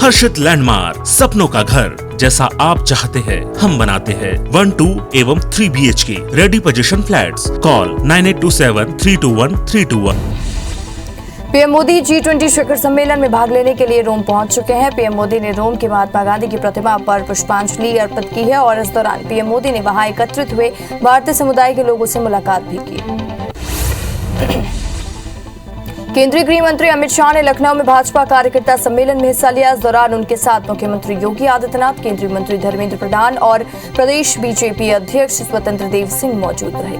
हर्षित landmark, सपनों का घर जैसा आप चाहते हैं हम बनाते हैं। 1, 2 एवं 3 BHK ready position flats. Call 9827321321। PM Modi G20 शिखर सम्मेलन में भाग लेने के लिए रोम पहुंच चुके हैं। पीएम मोदी ने रोम के महात्मा गांधी की प्रतिमा पर पुष्पांजलि अर्पित की है और इस दौरान पीएम मोदी ने वहां एकत्रित हुए भारतीय समुदाय के लोगों से मुलाकात भी की। केंद्रीय गृह मंत्री अमित शाह ने लखनऊ में भाजपा कार्यकर्ता सम्मेलन में हिस्सा लिया। इस दौरान उनके साथ मुख्यमंत्री योगी आदित्यनाथ, केंद्रीय मंत्री धर्मेंद्र प्रधान और प्रदेश बीजेपी अध्यक्ष स्वतंत्र देव सिंह मौजूद रहे।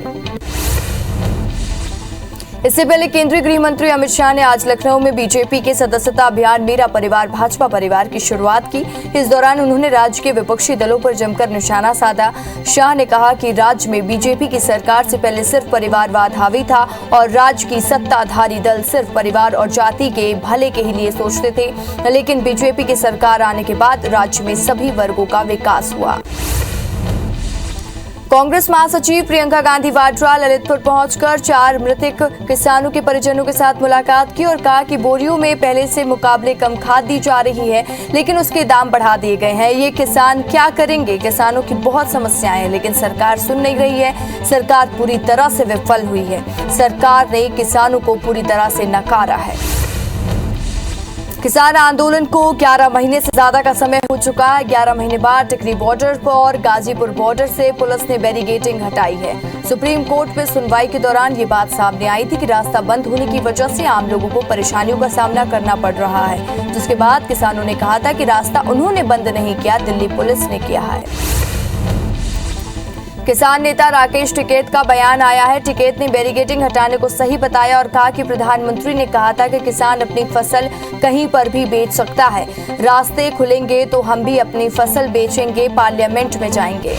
इससे पहले केंद्रीय गृह मंत्री अमित शाह ने आज लखनऊ में बीजेपी के सदस्यता अभियान मेरा परिवार भाजपा परिवार की शुरुआत की। इस दौरान उन्होंने राज्य के विपक्षी दलों पर जमकर निशाना साधा। शाह ने कहा कि राज्य में बीजेपी की सरकार से पहले सिर्फ परिवारवाद हावी था और राज्य की सत्ताधारी दल सिर्फ परिवार और जाति के भले के ही लिए सोचते थे, लेकिन बीजेपी की सरकार आने के बाद राज्य में सभी वर्गों का विकास हुआ। कांग्रेस महासचिव प्रियंका गांधी वाड्रा ललितपुर पहुंचकर 4 मृतक किसानों के परिजनों के साथ मुलाकात की और कहा कि बोरियों में पहले से मुकाबले कम खाद दी जा रही है, लेकिन उसके दाम बढ़ा दिए गए हैं। ये किसान क्या करेंगे? किसानों की बहुत समस्याएं हैं, लेकिन सरकार सुन नहीं रही है। सरकार पूरी तरह से विफल हुई है। सरकार ने किसानों को पूरी तरह से नकारा है। किसान आंदोलन को 11 महीने से ज्यादा का समय हो चुका है। 11 महीने बाद टिकरी बॉर्डर और गाजीपुर बॉर्डर से पुलिस ने बैरिकेडिंग हटाई है। सुप्रीम कोर्ट में सुनवाई के दौरान ये बात सामने आई थी कि रास्ता बंद होने की वजह से आम लोगों को परेशानियों का सामना करना पड़ रहा है, जिसके बाद किसानों ने कहा था कि रास्ता उन्होंने बंद नहीं किया, दिल्ली पुलिस ने किया है। किसान नेता राकेश टिकैत का बयान आया है। टिकैत ने बैरिकेडिंग हटाने को सही बताया और कहा कि प्रधानमंत्री ने कहा था कि किसान अपनी फसल कहीं पर भी बेच सकता है। रास्ते खुलेंगे तो हम भी अपनी फसल बेचेंगे, पार्लियामेंट में जाएंगे।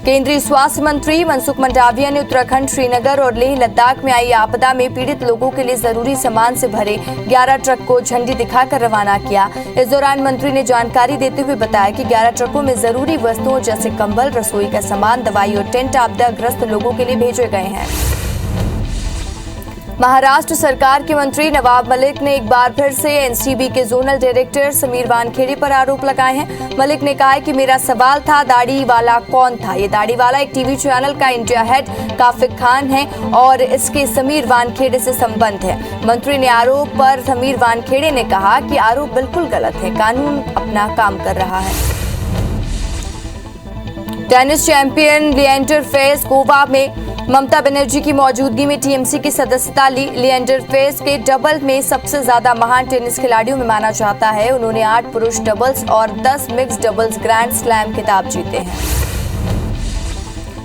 केंद्रीय स्वास्थ्य मंत्री मनसुख मंडाविया ने उत्तराखंड, श्रीनगर और लेह लद्दाख में आई आपदा में पीड़ित लोगों के लिए जरूरी सामान से भरे 11 ट्रक को झंडी दिखाकर रवाना किया। इस दौरान मंत्री ने जानकारी देते हुए बताया कि 11 ट्रकों में जरूरी वस्तुओं जैसे कंबल, रसोई का सामान, दवाई और टेंट आपदाग्रस्त लोगों के लिए भेजे गए हैं। महाराष्ट्र सरकार के मंत्री नवाब मलिक ने एक बार फिर से एनसीबी के जोनल डायरेक्टर समीर वानखेड़े पर आरोप लगाए हैं। मलिक ने कहा है कि मेरा सवाल था, दाढ़ी वाला कौन था? ये दाढ़ी वाला एक टीवी चैनल का इंडिया हेड काफिक खान है और इसके समीर वानखेड़े से संबंध है। मंत्री ने आरोप पर समीर वानखेड़े ने कहा कि आरोप बिल्कुल गलत है, कानून अपना काम कर रहा है। टेनिस चैंपियन लिएंडर पेस गोवा में ममता बनर्जी की मौजूदगी में टीएमसी की सदस्यता ली। लिएंडर पेस के डबल में सबसे ज्यादा महान टेनिस खिलाड़ियों में माना जाता है। उन्होंने 8 पुरुष डबल्स और 10 मिक्स डबल्स ग्रैंड स्लैम खिताब जीते हैं।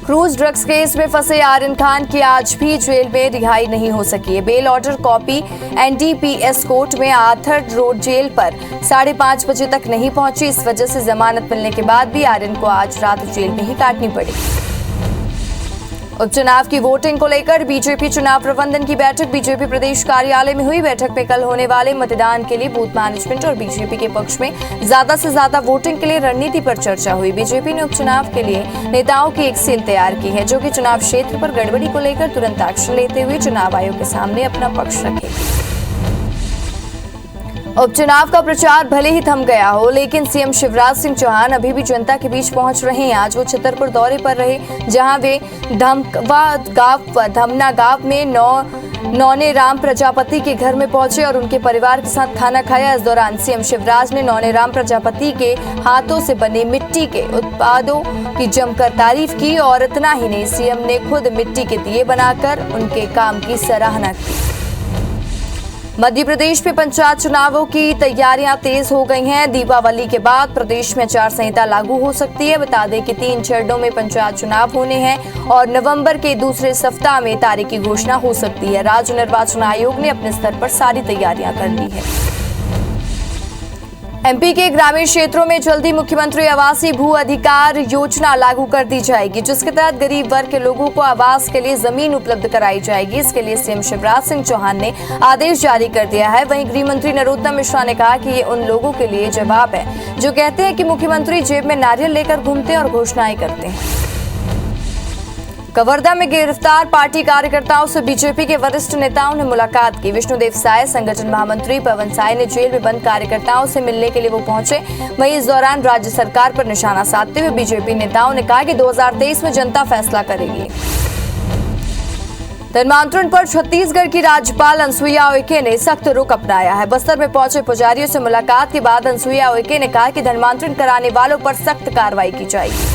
क्रूज ड्रग्स केस में फंसे आर्यन खान की आज भी जेल में रिहाई नहीं हो सकी है। Bail order copy NDPS court में आर्थर रोड जेल पर 5:30 बजे तक नहीं पहुंची। इस वजह से जमानत मिलने के बाद भी आर्यन को आज रात जेल में ही काटनी पड़ी। उपचुनाव की वोटिंग को लेकर बीजेपी चुनाव प्रबंधन की बैठक बीजेपी प्रदेश कार्यालय में हुई। बैठक में कल होने वाले मतदान के लिए बूथ मैनेजमेंट और बीजेपी के पक्ष में ज्यादा से ज्यादा वोटिंग के लिए रणनीति पर चर्चा हुई। बीजेपी ने उपचुनाव के लिए नेताओं की एक सेल तैयार की है, जो कि चुनाव क्षेत्र पर गड़बड़ी को लेकर तुरंत एक्शन लेते हुए चुनाव आयोग के सामने अपना पक्ष रखेगी। उपचुनाव का प्रचार भले ही थम गया हो, लेकिन सीएम शिवराज सिंह चौहान अभी भी जनता के बीच पहुंच रहे हैं। आज वो छतरपुर दौरे पर रहे, जहां वे धमना गांव में नौने राम प्रजापति के घर में पहुंचे और उनके परिवार के साथ खाना खाया। इस दौरान सीएम शिवराज ने नौने राम प्रजापति के हाथों से बने मिट्टी के उत्पादों की जमकर तारीफ की और इतना ही नहीं, सीएम ने खुद मिट्टी के दिए बनाकर उनके काम की सराहना की। मध्य प्रदेश में पंचायत चुनावों की तैयारियां तेज हो गई हैं। दीपावली के बाद प्रदेश में आचार संहिता लागू हो सकती है। बता दें कि 3 चरणों में पंचायत चुनाव होने हैं और नवंबर के दूसरे सप्ताह में तारीख की घोषणा हो सकती है। राज्य निर्वाचन आयोग ने अपने स्तर पर सारी तैयारियां कर ली है। एमपी के ग्रामीण क्षेत्रों में जल्दी मुख्यमंत्री आवासीय भू अधिकार योजना लागू कर दी जाएगी, जिसके तहत गरीब वर्ग के लोगों को आवास के लिए जमीन उपलब्ध कराई जाएगी। इसके लिए सीएम शिवराज सिंह चौहान ने आदेश जारी कर दिया है। वहीं गृह मंत्री नरोत्तम मिश्रा ने कहा कि ये उन लोगों के लिए जवाब है जो कहते हैं कि मुख्यमंत्री जेब में नारियल लेकर घूमते हैं और घोषणाएं करते हैं। कवर्धा में गिरफ्तार पार्टी कार्यकर्ताओं से बीजेपी के वरिष्ठ नेताओं ने मुलाकात की। विष्णुदेव साय, संगठन महामंत्री पवन साय ने जेल में बंद कार्यकर्ताओं से मिलने के लिए वो पहुंचे। वहीं इस दौरान राज्य सरकार पर निशाना साधते हुए बीजेपी नेताओं ने कहा कि 2023 में जनता फैसला करेगी। धर्मांतरण पर छत्तीसगढ़ की राज्यपाल अनुसुईया उइके ने सख्त रुख अपनाया है। बस्तर में पहुंचे पुजारियों से मुलाकात के बाद अनुसुईया उइके ने कहा कि धर्मांतरण कराने वालों पर सख्त कार्रवाई की जाएगी।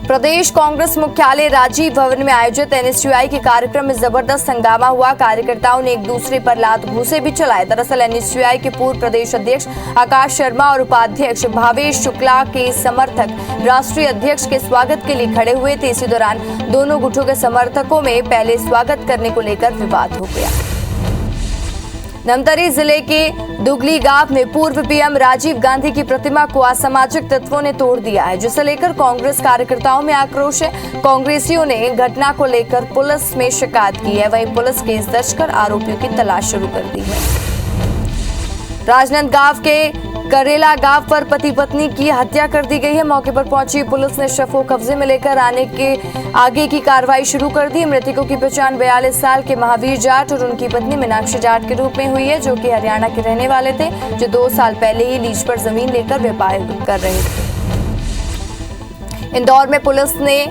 प्रदेश कांग्रेस मुख्यालय राजीव भवन में आयोजित एनएसयूआई के कार्यक्रम में जबरदस्त हंगामा हुआ। कार्यकर्ताओं ने एक दूसरे पर लात घूंसे भी चलाए। दरअसल एनएसयूआई के पूर्व प्रदेश अध्यक्ष आकाश शर्मा और उपाध्यक्ष भावेश शुक्ला के समर्थक राष्ट्रीय अध्यक्ष के स्वागत के लिए खड़े हुए थे। इसी दौरान दोनों गुटों के समर्थकों में पहले स्वागत करने को लेकर विवाद हो गया। धमतरी जिले के दुगली गांव में पूर्व पीएम राजीव गांधी की प्रतिमा को असामाजिक तत्वों ने तोड़ दिया है, जिसे लेकर कांग्रेस कार्यकर्ताओं में आक्रोश है। कांग्रेसियों ने घटना को लेकर पुलिस में शिकायत की है। वहीं पुलिस केस दर्ज कर आरोपियों की तलाश शुरू कर दी है। राजनांदगांव के करेला गांव पर पति पत्नी की हत्या कर दी गई है। मौके पर पहुंची पुलिस ने शव को कब्जे में लेकर आगे की कार्रवाई शुरू कर दी। मृतकों की पहचान 42 साल के महावीर जाट और उनकी पत्नी मीनाक्षी जाट के रूप में हुई है, जो कि हरियाणा के रहने वाले थे, जो 2 साल पहले ही लीज पर जमीन लेकर व्यापार कर रहे थे। इंदौर में पुलिस ने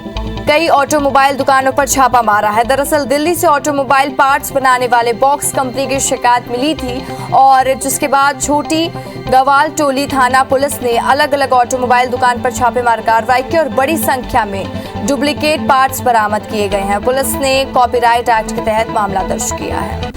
कई ऑटोमोबाइल दुकानों पर छापा मारा है। दरअसल दिल्ली से ऑटोमोबाइल पार्ट्स बनाने वाले बॉक्स कंपनी की शिकायत मिली थी और जिसके बाद छोटी गवाल टोली थाना पुलिस ने अलग अलग ऑटोमोबाइल दुकान पर छापेमार कार्रवाई की और बड़ी संख्या में डुप्लीकेट पार्ट्स बरामद किए गए हैं। पुलिस ने कॉपीराइट एक्ट के तहत मामला दर्ज किया है।